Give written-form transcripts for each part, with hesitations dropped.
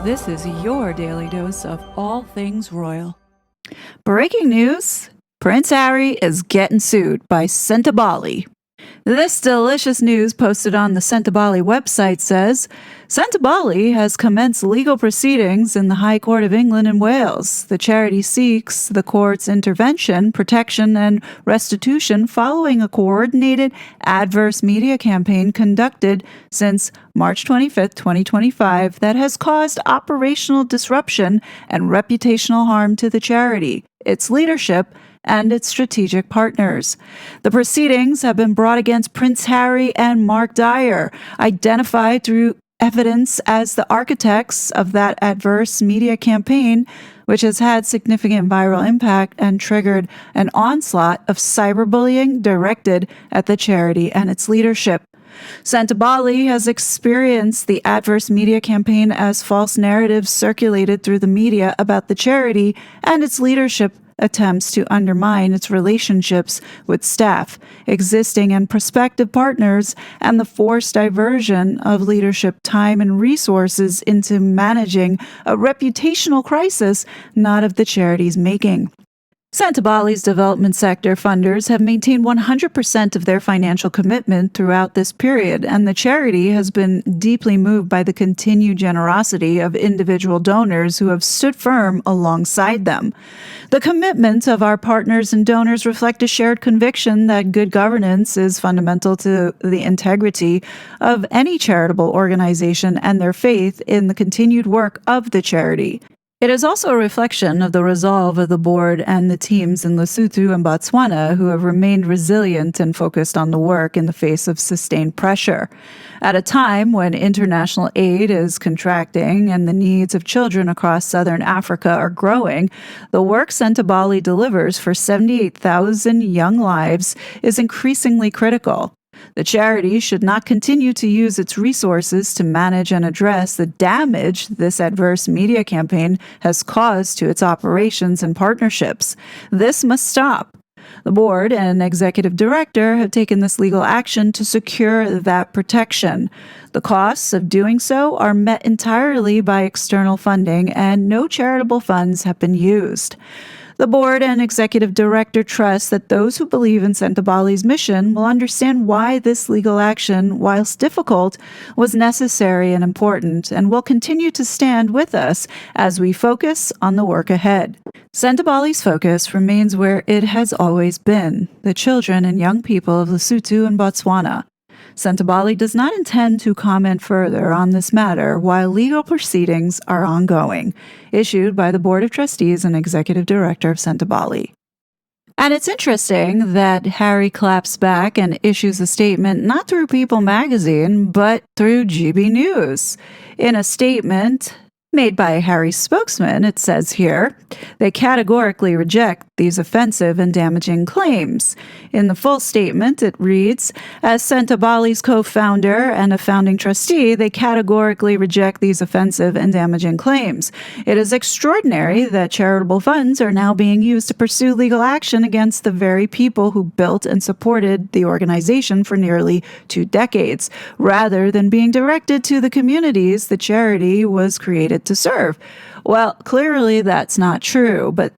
This is your daily dose of all things royal. Breaking news: Prince Harry is getting sued by Sentebale. This delicious news posted on the Sentebale website says, Sentebale has commenced legal proceedings in the High Court of England and Wales. The charity seeks the court's intervention, protection, and restitution following a coordinated adverse media campaign conducted since March 25, 2025, that has caused operational disruption and reputational harm to the charity, its leadership, and its strategic partners. The proceedings have been brought against Prince Harry and Mark Dyer, identified through evidence as the architects of that adverse media campaign, which has had significant viral impact and triggered an onslaught of cyberbullying directed at the charity and its leadership. Sentebale has experienced the adverse media campaign as false narratives circulated through the media about the charity and its leadership attempts to undermine its relationships with staff, existing and prospective partners, and the forced diversion of leadership time and resources into managing a reputational crisis not of the charity's making. Sentebale's development sector funders have maintained 100% of their financial commitment throughout this period, and the charity has been deeply moved by the continued generosity of individual donors who have stood firm alongside them. The commitment of our partners and donors reflect a shared conviction that good governance is fundamental to the integrity of any charitable organization and their faith in the continued work of the charity. It is also a reflection of the resolve of the board and the teams in Lesotho and Botswana who have remained resilient and focused on the work in the face of sustained pressure. At a time when international aid is contracting and the needs of children across southern Africa are growing, the work Sentebale delivers for 78,000 young lives is increasingly critical. The charity should not continue to use its resources to manage and address the damage this adverse media campaign has caused to its operations and partnerships. This must stop. The board and executive director have taken this legal action to secure that protection. The costs of doing so are met entirely by external funding, and no charitable funds have been used. The board and executive director trust that those who believe in Sentebale's mission will understand why this legal action, whilst difficult, was necessary and important, and will continue to stand with us as we focus on the work ahead. Sentebale's focus remains where it has always been: the children and young people of Lesotho and Botswana. Sentebale does not intend to comment further on this matter while legal proceedings are ongoing, issued by the Board of Trustees and Executive Director of Sentebale. And it's interesting that Harry claps back and issues a statement not through People magazine, but through GB News. In a statement made by Harry's spokesman, it says here, they categorically reject these offensive and damaging claims. In the full statement, it reads, as Sentebale's co-founder and a founding trustee, they categorically reject these offensive and damaging claims. It is extraordinary that charitable funds are now being used to pursue legal action against the very people who built and supported the organization for nearly 2 decades, rather than being directed to the communities the charity was created to serve. Well, clearly that's not true, but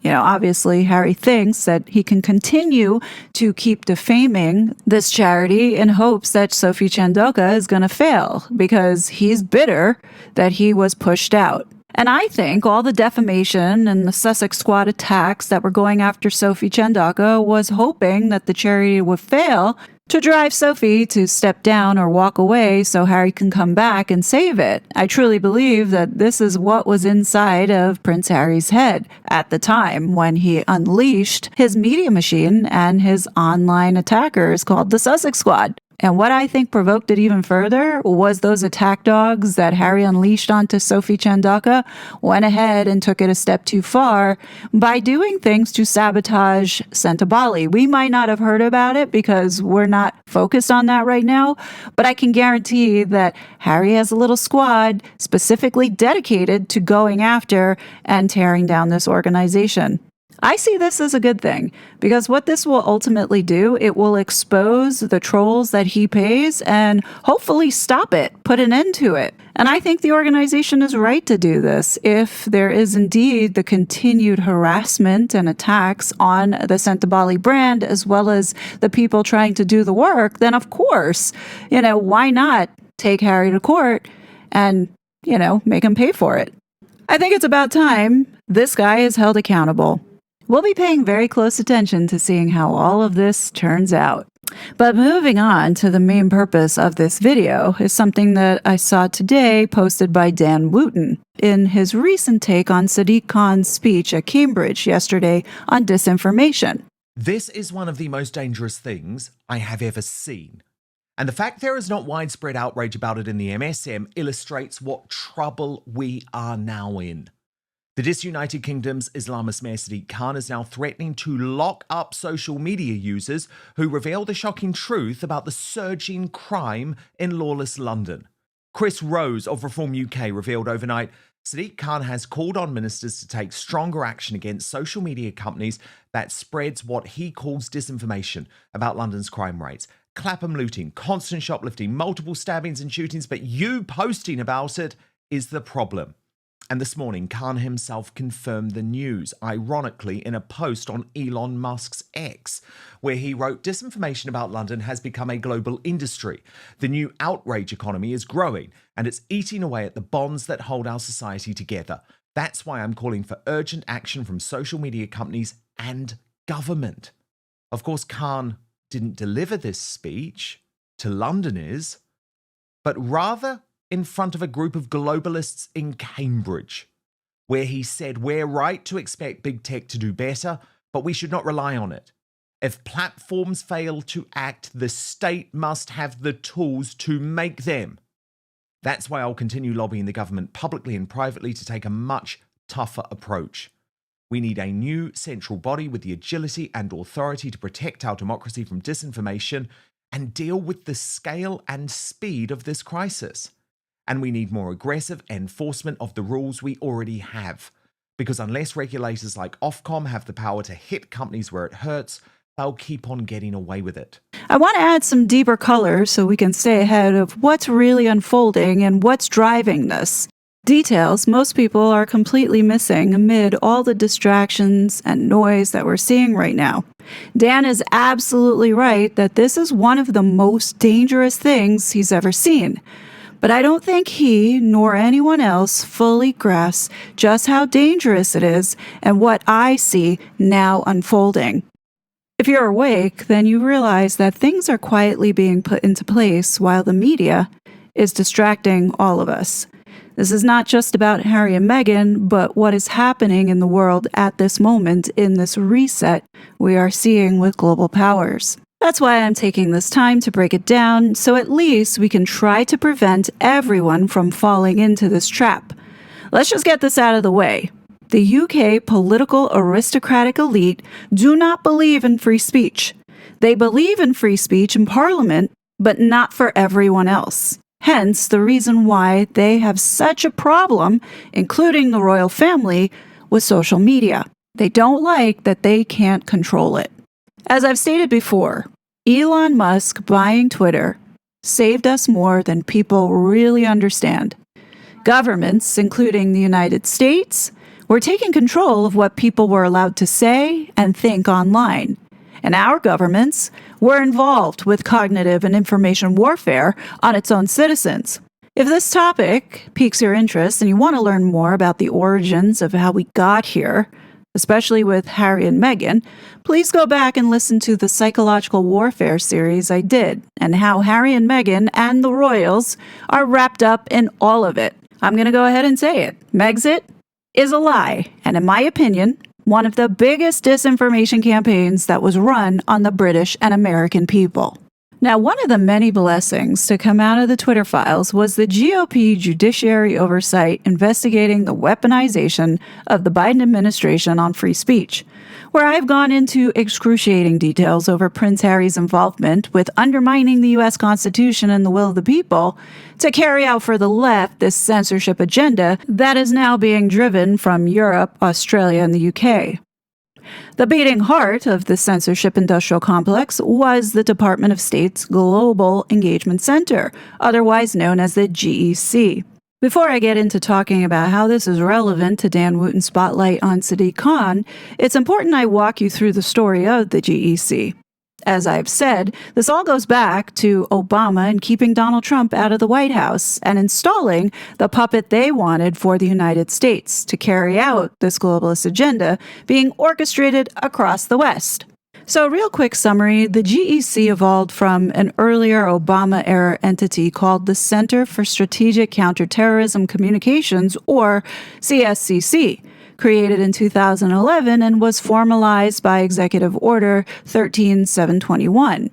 obviously Harry thinks that he can continue to keep defaming this charity in hopes that Sophie Chandoka is going to fail because he's bitter that he was pushed out. And I think all the defamation and the Sussex Squad attacks that were going after Sophie Chandoka was hoping that the charity would fail to drive Sophie to step down or walk away so Harry can come back and save it. I truly believe that this is what was inside of Prince Harry's head at the time when he unleashed his media machine and his online attackers called the Sussex Squad. And what I think provoked it even further was those attack dogs that Harry unleashed onto Sophie Chandoka went ahead and took it a step too far by doing things to sabotage Sentebale. We might not have heard about it because we're not focused on that right now, but I can guarantee that Harry has a little squad specifically dedicated to going after and tearing down this organization. I see this as a good thing because what this will ultimately do, it will expose the trolls that he pays and hopefully stop it, put an end to it. And I think the organization is right to do this. If there is indeed the continued harassment and attacks on the Sentebale brand, as well as the people trying to do the work, then of course, why not take Harry to court and, make him pay for it? I think it's about time this guy is held accountable. We'll be paying very close attention to seeing how all of this turns out. But moving on to the main purpose of this video is something that I saw today posted by Dan Wooten in his recent take on Sadiq Khan's speech at Cambridge yesterday on disinformation. This is one of the most dangerous things I have ever seen. And the fact there is not widespread outrage about it in the MSM illustrates what trouble we are now in. The disunited Kingdom's Islamist Mayor Sadiq Khan is now threatening to lock up social media users who reveal the shocking truth about the surging crime in lawless London. Chris Rose of Reform UK revealed overnight Sadiq Khan has called on ministers to take stronger action against social media companies that spreads what he calls disinformation about London's crime rates. Clapham looting, constant shoplifting, multiple stabbings and shootings, but you posting about it is the problem. And this morning, Khan himself confirmed the news, ironically, in a post on Elon Musk's X, where he wrote, "Disinformation about London has become a global industry. The new outrage economy is growing, and it's eating away at the bonds that hold our society together. That's why I'm calling for urgent action from social media companies and government." Of course, Khan didn't deliver this speech to Londoners, but rather in front of a group of globalists in Cambridge, where he said, "We're right to expect big tech to do better, but we should not rely on it. If platforms fail to act, the state must have the tools to make them. That's why I'll continue lobbying the government publicly and privately to take a much tougher approach. We need a new central body with the agility and authority to protect our democracy from disinformation and deal with the scale and speed of this crisis. And we need more aggressive enforcement of the rules we already have. Because unless regulators like Ofcom have the power to hit companies where it hurts, they'll keep on getting away with it." I want to add some deeper color so we can stay ahead of what's really unfolding and what's driving this. Details most people are completely missing amid all the distractions and noise that we're seeing right now. Dan is absolutely right that this is one of the most dangerous things he's ever seen. But I don't think he nor anyone else fully grasps just how dangerous it is and what I see now unfolding. If you're awake, then you realize that things are quietly being put into place while the media is distracting all of us. This is not just about Harry and Meghan, but what is happening in the world at this moment in this reset we are seeing with global powers. That's why I'm taking this time to break it down, so at least we can try to prevent everyone from falling into this trap. Let's just get this out of the way. The UK political aristocratic elite do not believe in free speech. They believe in free speech in Parliament, but not for everyone else. Hence, the reason why they have such a problem, including the royal family, with social media. They don't like that they can't control it. As I've stated before, Elon Musk buying Twitter saved us more than people really understand. Governments, including the United States, were taking control of what people were allowed to say and think online. And our governments were involved with cognitive and information warfare on its own citizens. If this topic piques your interest and you want to learn more about the origins of how we got here, especially with Harry and Meghan, please go back and listen to the psychological warfare series I did and how Harry and Meghan and the royals are wrapped up in all of it. I'm going to go ahead and say it. Megxit is a lie, and in my opinion, one of the biggest disinformation campaigns that was run on the British and American people. Now, one of the many blessings to come out of the Twitter files was the GOP judiciary oversight investigating the weaponization of the Biden administration on free speech, where I've gone into excruciating details over Prince Harry's involvement with undermining the U.S. Constitution and the will of the people to carry out for the left this censorship agenda that is now being driven from Europe, Australia, and the UK. The beating heart of the censorship industrial complex was the Department of State's Global Engagement Center, otherwise known as the GEC. Before I get into talking about how this is relevant to Dan Wooten's spotlight on Sadiq Khan, it's important I walk you through the story of the GEC. As I've said, this all goes back to Obama and keeping Donald Trump out of the White House and installing the puppet they wanted for the United States to carry out this globalist agenda being orchestrated across the West. So, real quick summary, the GEC evolved from an earlier Obama-era entity called the Center for Strategic Counterterrorism Communications, or CSCC, created in 2011 and was formalized by Executive Order 13721.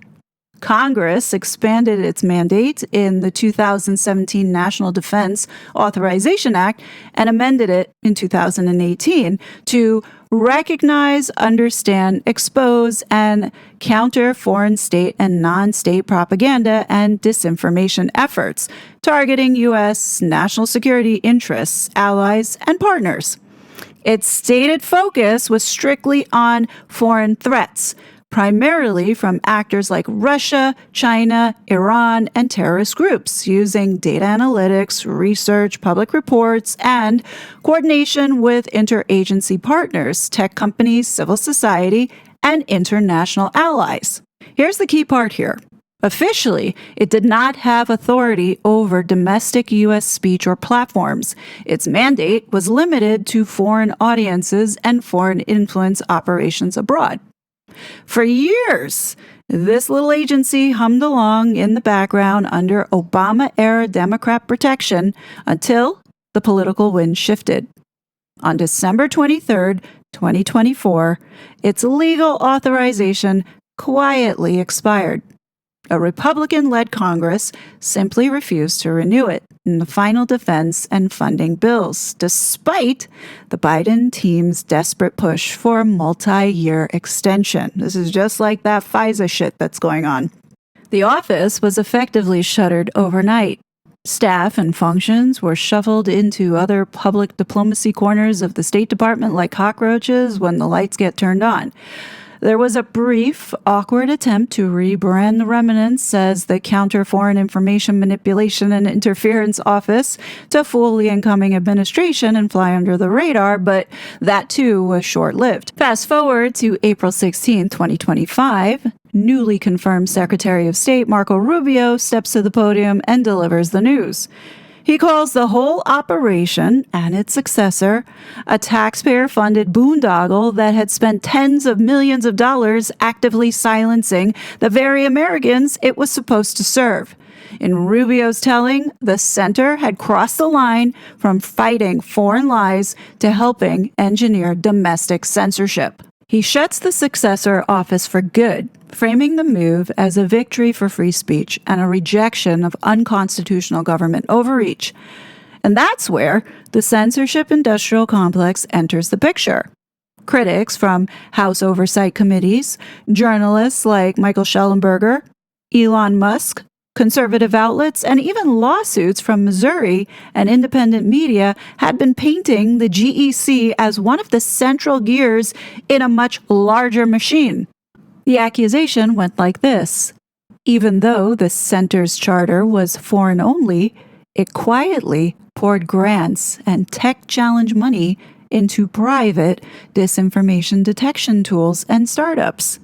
Congress expanded its mandate in the 2017 National Defense Authorization Act and amended it in 2018 to recognize, understand, expose, and counter foreign state and non-state propaganda and disinformation efforts, targeting U.S. national security interests, allies, and partners. Its stated focus was strictly on foreign threats, primarily from actors like Russia, China, Iran, and terrorist groups, using data analytics, research, public reports, and coordination with interagency partners, tech companies, civil society, and international allies. Here's the key part here. Officially, it did not have authority over domestic U.S. speech or platforms. Its mandate was limited to foreign audiences and foreign influence operations abroad. For years, this little agency hummed along in the background under Obama-era Democrat protection until the political wind shifted. On December 23, 2024, its legal authorization quietly expired. A Republican-led Congress simply refused to renew it in the final defense and funding bills, despite the Biden team's desperate push for a multi-year extension. This is just like that FISA shit that's going on. The office was effectively shuttered overnight. Staff and functions were shuffled into other public diplomacy corners of the State Department like cockroaches when the lights get turned on. There was a brief, awkward attempt to rebrand the remnants as the Counter Foreign Information Manipulation and Interference Office to fool the incoming administration and fly under the radar, but that too was short-lived. Fast forward to April 16, 2025, newly confirmed Secretary of State Marco Rubio steps to the podium and delivers the news. He calls the whole operation and its successor a taxpayer-funded boondoggle that had spent tens of millions of dollars actively silencing the very Americans it was supposed to serve. In Rubio's telling, the center had crossed the line from fighting foreign lies to helping engineer domestic censorship. He shuts the successor office for good, framing the move as a victory for free speech and a rejection of unconstitutional government overreach. And that's where the censorship industrial complex enters the picture. Critics from House oversight committees, journalists like Michael Schellenberger, Elon Musk, conservative outlets, and even lawsuits from Missouri and independent media had been painting the GEC as one of the central gears in a much larger machine. The accusation went like this. Even though the center's charter was foreign only, it quietly poured grants and tech challenge money into private disinformation detection tools and startups.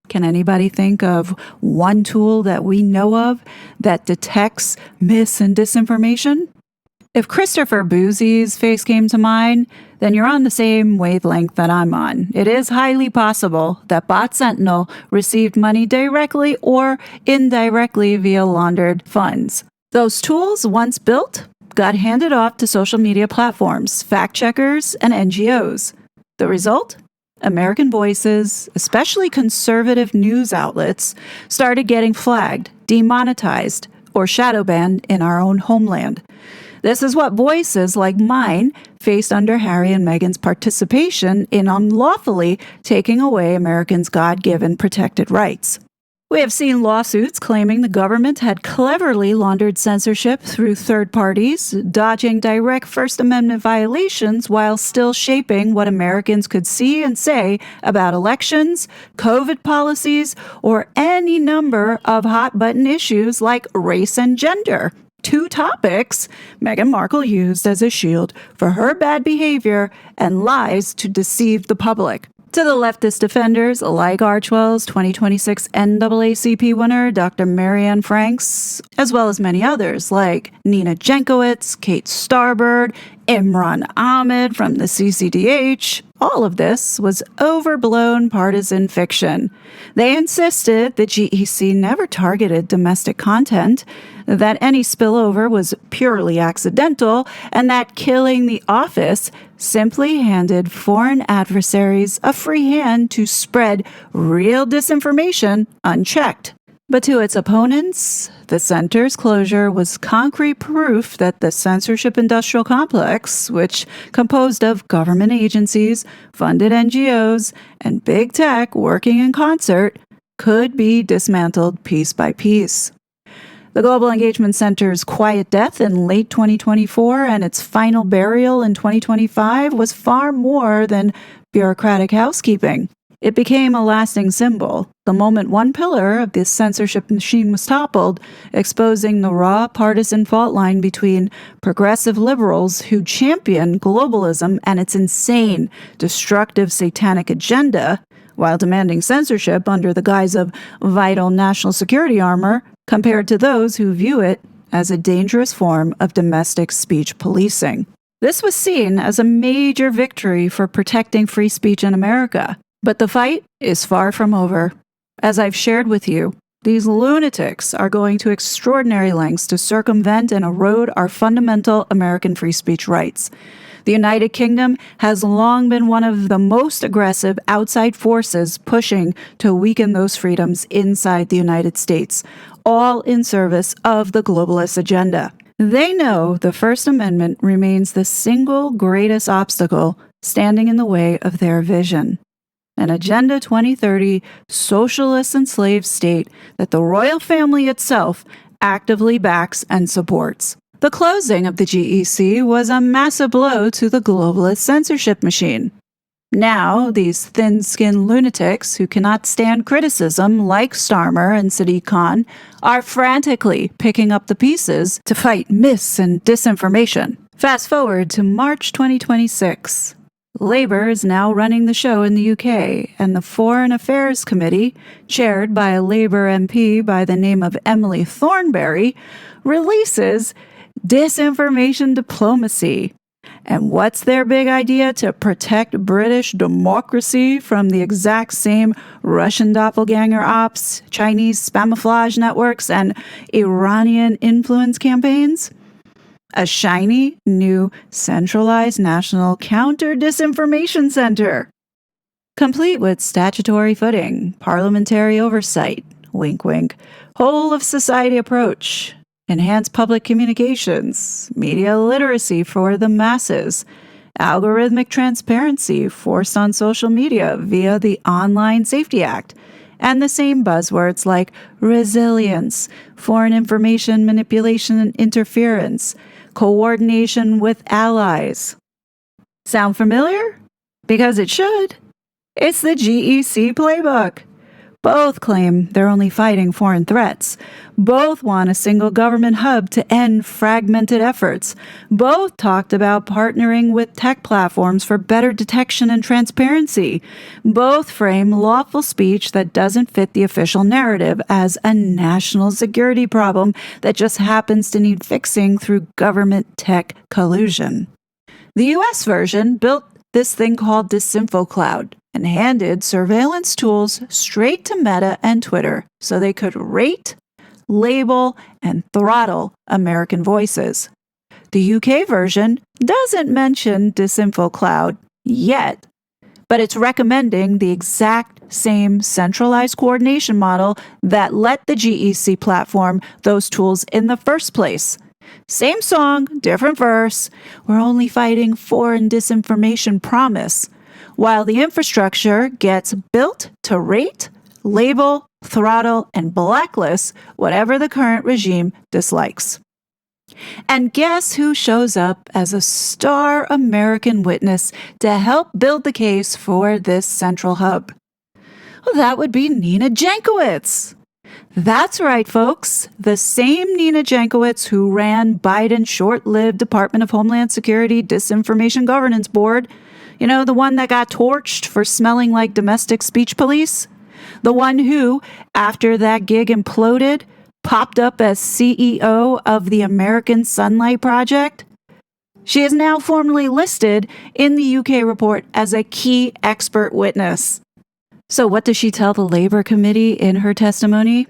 Can anybody think of one tool that we know of that detects mis and disinformation? If Christopher Boozy's face came to mind, then you're on the same wavelength that I'm on. It is highly possible that Bot Sentinel received money directly or indirectly via laundered funds. Those tools, once built, got handed off to social media platforms, fact-checkers, and NGOs. The result? American voices, especially conservative news outlets, started getting flagged, demonetized, or shadow banned in our own homeland. This is what voices like mine faced under Harry and Meghan's participation in unlawfully taking away Americans' God-given protected rights. We have seen lawsuits claiming the government had cleverly laundered censorship through third parties, dodging direct First Amendment violations while still shaping what Americans could see and say about elections, COVID policies, or any number of hot-button issues like race and gender. Two topics Meghan Markle used as a shield for her bad behavior and lies to deceive the public. To the leftist defenders like Archwell's 2026 NAACP winner, Dr. Marianne Franks, as well as many others like Nina Jankowicz, Kate Starbird, Imran Ahmed from the CCDH, all of this was overblown partisan fiction. They insisted the GEC never targeted domestic content, that any spillover was purely accidental, and that killing the office simply handed foreign adversaries a free hand to spread real disinformation unchecked. But to its opponents, the center's closure was concrete proof that the censorship industrial complex, which composed of government agencies, funded NGOs, and big tech working in concert, could be dismantled piece by piece. The Global Engagement Center's quiet death in late 2024 and its final burial in 2025 was far more than bureaucratic housekeeping. It became a lasting symbol, the moment one pillar of this censorship machine was toppled, exposing the raw partisan fault line between progressive liberals who champion globalism and its insane, destructive, satanic agenda, while demanding censorship under the guise of vital national security armor, compared to those who view it as a dangerous form of domestic speech policing. This was seen as a major victory for protecting free speech in America. But the fight is far from over. As I've shared with you, these lunatics are going to extraordinary lengths to circumvent and erode our fundamental American free speech rights. The United Kingdom has long been one of the most aggressive outside forces pushing to weaken those freedoms inside the United States, all in service of the globalist agenda. They know the First Amendment remains the single greatest obstacle standing in the way of their vision. An Agenda 2030 socialist enslaved state that the royal family itself actively backs and supports. The closing of the GEC was a massive blow to the globalist censorship machine. Now, these thin-skinned lunatics who cannot stand criticism, like Starmer and Sadiq Khan, are frantically picking up the pieces to fight mis and disinformation. Fast forward to March 2026. Labour is now running the show in the UK, and the Foreign Affairs Committee, chaired by a Labour MP by the name of Emily Thornberry, releases disinformation diplomacy. And what's their big idea to protect British democracy from the exact same Russian doppelganger ops, Chinese spamouflage networks, and Iranian influence campaigns? A shiny, new, centralized national counter-disinformation center, complete with statutory footing, parliamentary oversight, wink wink, whole-of-society approach, enhanced public communications, media literacy for the masses, algorithmic transparency forced on social media via the Online Safety Act, and the same buzzwords like resilience, foreign information manipulation and interference, coordination with allies. Sound familiar? Because it should. It's the GEC playbook. Both claim they're only fighting foreign threats. Both want a single government hub to end fragmented efforts. Both talked about partnering with tech platforms for better detection and transparency. Both frame lawful speech that doesn't fit the official narrative as a national security problem that just happens to need fixing through government tech collusion. The US version built this thing called Disinfo Cloud and handed surveillance tools straight to Meta and Twitter so they could rate, label, and throttle American voices. The UK version doesn't mention Disinfo Cloud yet, but it's recommending the exact same centralized coordination model that let the GEC platform those tools in the first place. Same song, different verse. We're only fighting foreign disinformation promise, while the infrastructure gets built to rate, label, throttle, and blacklist whatever the current regime dislikes. And guess who shows up as a star American witness to help build the case for this central hub? Well, that would be Nina Jankowicz. That's right, folks. The same Nina Jankowicz who ran Biden's short-lived Department of Homeland Security Disinformation Governance Board. You know, the one that got torched for smelling like domestic speech police? The one who, after that gig imploded, popped up as CEO of the American Sunlight Project? She is now formally listed in the UK report as a key expert witness. So what does she tell the Labor Committee in her testimony?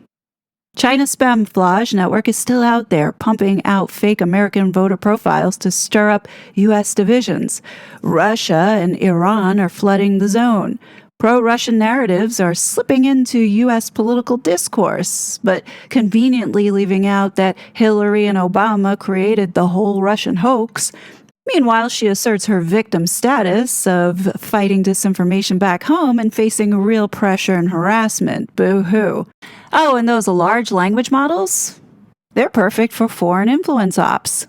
China's spamflage network is still out there pumping out fake American voter profiles to stir up U.S. divisions. Russia and Iran are flooding the zone. Pro-Russian narratives are slipping into U.S. political discourse, but conveniently leaving out that Hillary and Obama created the whole Russian hoax. Meanwhile, she asserts her victim status of fighting disinformation back home and facing real pressure and harassment. Boo-hoo. Oh, and those large language models? They're perfect for foreign influence ops.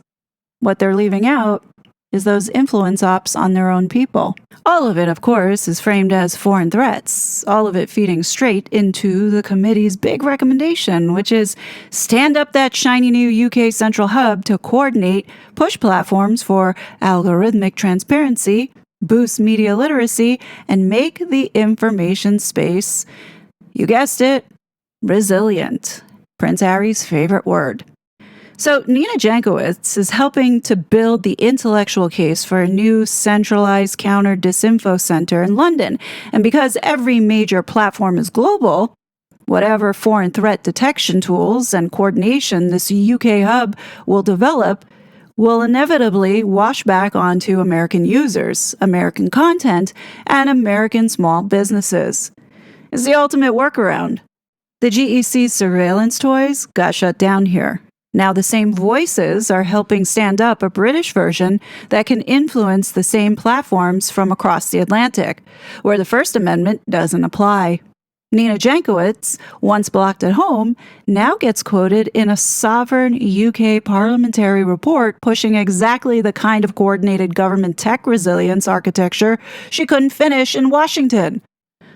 What they're leaving out is those influence ops on their own people. All of it, of course, is framed as foreign threats, all of it feeding straight into the committee's big recommendation, which is stand up that shiny new UK central hub to coordinate push platforms for algorithmic transparency, boost media literacy, and make the information space, you guessed it, resilient. Prince Harry's favorite word. So Nina Jankowicz is helping to build the intellectual case for a new centralized counter-disinfo center in London. And because every major platform is global, whatever foreign threat detection tools and coordination this UK hub will develop will inevitably wash back onto American users, American content, and American small businesses. It's the ultimate workaround. The GEC surveillance toys got shut down here. Now the same voices are helping stand up a British version that can influence the same platforms from across the Atlantic, where the First Amendment doesn't apply. Nina Jankowicz, once blocked at home, now gets quoted in a sovereign UK parliamentary report pushing exactly the kind of coordinated government tech resilience architecture she couldn't finish in Washington.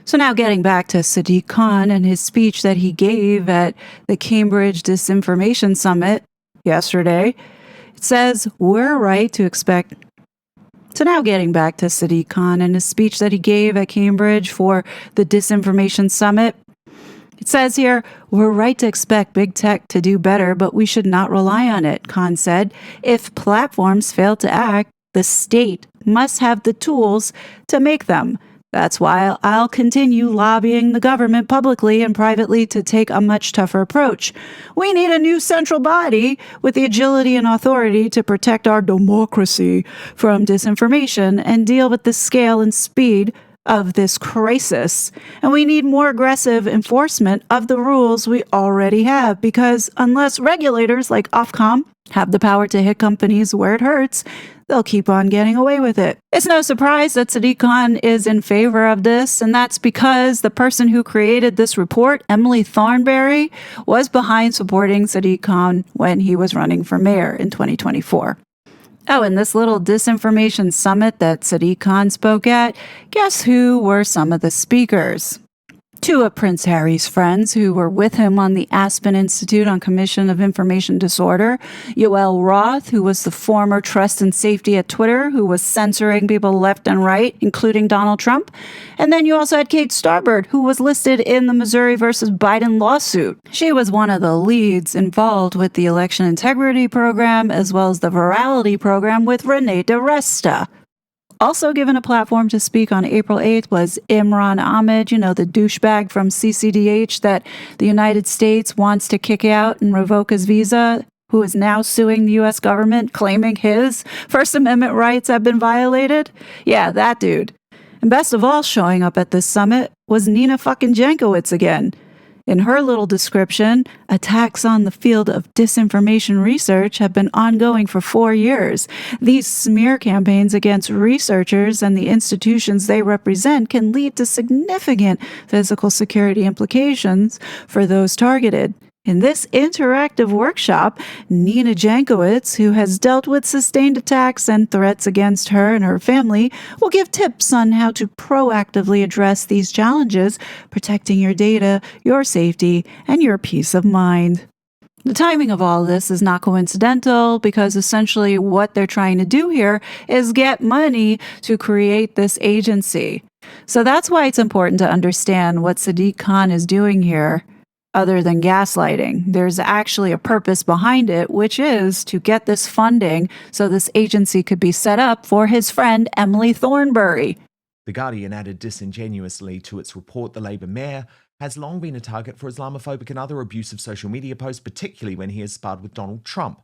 So now getting back to Sadiq Khan and his speech that he gave at the Cambridge Disinformation Summit yesterday, it says we're right to expect. So now getting back to Sadiq Khan and his speech that he gave at Cambridge for the Disinformation Summit, it says here, we're right to expect big tech to do better, but we should not rely on it, Khan said. If platforms fail to act, the state must have the tools to make them. That's why I'll continue lobbying the government publicly and privately to take a much tougher approach. We need a new central body with the agility and authority to protect our democracy from disinformation and deal with the scale and speed of this crisis. And we need more aggressive enforcement of the rules we already have, because unless regulators like Ofcom have the power to hit companies where it hurts, they'll keep on getting away with it. It's no surprise that Sadiq Khan is in favor of this, and that's because the person who created this report, Emily Thornberry, was behind supporting Sadiq Khan when he was running for mayor in 2024. Oh, and this little disinformation summit that Sadiq Khan spoke at, guess who were some of the speakers? Two of Prince Harry's friends who were with him on the Aspen Institute on Commission of Information Disorder, Yoel Roth, who was the former trust and safety at Twitter, who was censoring people left and right, including Donald Trump. And then you also had Kate Starbird, who was listed in the Missouri versus Biden lawsuit. She was one of the leads involved with the election integrity program, as well as the virality program with Renee DeResta. Also given a platform to speak on April 8th was Imran Ahmed, the douchebag from CCDH that the United States wants to kick out and revoke his visa, who is now suing the U.S. government, claiming his First Amendment rights have been violated. Yeah, that dude. And best of all, showing up at this summit was Nina fucking Jankowicz again. In her little description, attacks on the field of disinformation research have been ongoing for 4 years. These smear campaigns against researchers and the institutions they represent can lead to significant physical security implications for those targeted. In this interactive workshop, Nina Jankowicz, who has dealt with sustained attacks and threats against her and her family, will give tips on how to proactively address these challenges, protecting your data, your safety, and your peace of mind. The timing of all this is not coincidental because essentially what they're trying to do here is get money to create this agency. So that's why it's important to understand what Sadiq Khan is doing here. Other than gaslighting, there's actually a purpose behind it, which is to get this funding so this agency could be set up for his friend Emily Thornberry. The Guardian added disingenuously to its report the Labour mayor has long been a target for Islamophobic and other abusive social media posts, particularly when he has sparred with Donald Trump.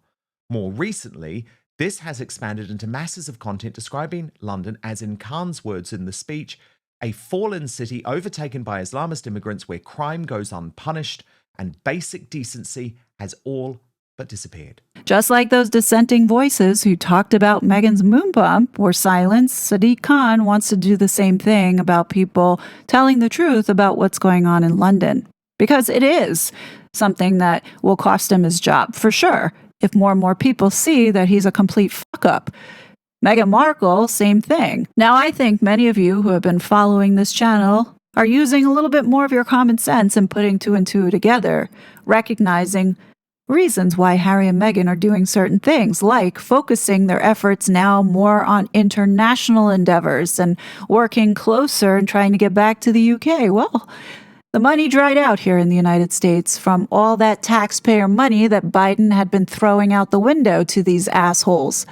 More recently, this has expanded into masses of content describing London as, in Khan's words in the speech, a fallen city overtaken by Islamist immigrants where crime goes unpunished and basic decency has all but disappeared. Just like those dissenting voices who talked about Meghan's moon bump were silenced, Sadiq Khan wants to do the same thing about people telling the truth about what's going on in London. Because it is something that will cost him his job, for sure, if more and more people see that he's a complete fuck-up. Meghan Markle, same thing. Now, I think many of you who have been following this channel are using a little bit more of your common sense and putting two and two together, recognizing reasons why Harry and Meghan are doing certain things, like focusing their efforts now more on international endeavors and working closer and trying to get back to the UK. Well, the money dried out here in the United States from all that taxpayer money that Biden had been throwing out the window to these assholes.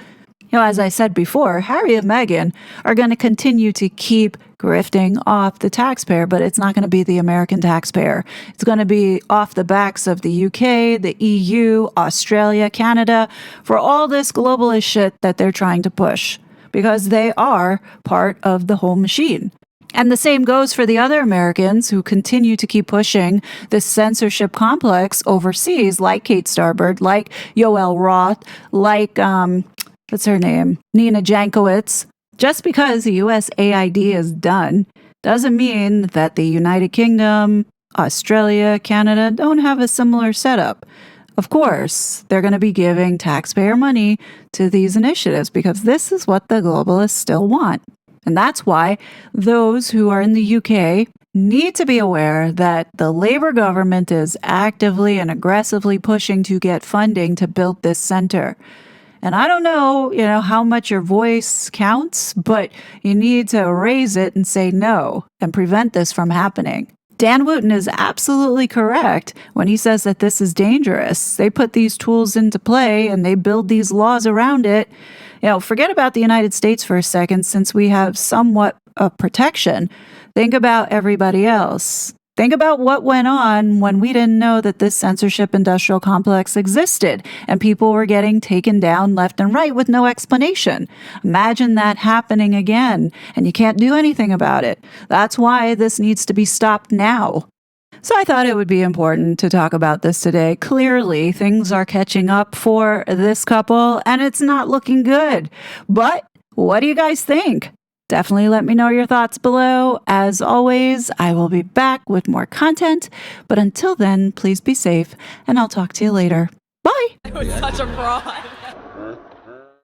You know, as I said before, Harry and Meghan are going to continue to keep grifting off the taxpayer, but it's not going to be the American taxpayer. It's going to be off the backs of the UK, the EU, Australia, Canada, for all this globalist shit that they're trying to push, because they are part of the whole machine. And the same goes for the other Americans who continue to keep pushing this censorship complex overseas, like Kate Starbird, like Yoel Roth, like, what's her name? Nina Jankowicz. Just because the USAID is done doesn't mean that the United Kingdom, Australia, Canada don't have a similar setup. Of course, they're going to be giving taxpayer money to these initiatives because this is what the globalists still want. And that's why those who are in the UK need to be aware that the Labour government is actively and aggressively pushing to get funding to build this center. And I don't know, how much your voice counts, but you need to raise it and say no and prevent this from happening. Dan Wooten is absolutely correct when he says that this is dangerous. They put these tools into play and they build these laws around it. Forget about the United States for a second, since we have somewhat of protection. Think about everybody else. Think about what went on when we didn't know that this censorship industrial complex existed and people were getting taken down left and right with no explanation. Imagine that happening again, and you can't do anything about it. That's why this needs to be stopped now. So I thought it would be important to talk about this today. Clearly, things are catching up for this couple, and it's not looking good. But what do you guys think? Definitely let me know your thoughts below. As always, I will be back with more content. But until then, please be safe, and I'll talk to you later. Bye! It was such a fraud.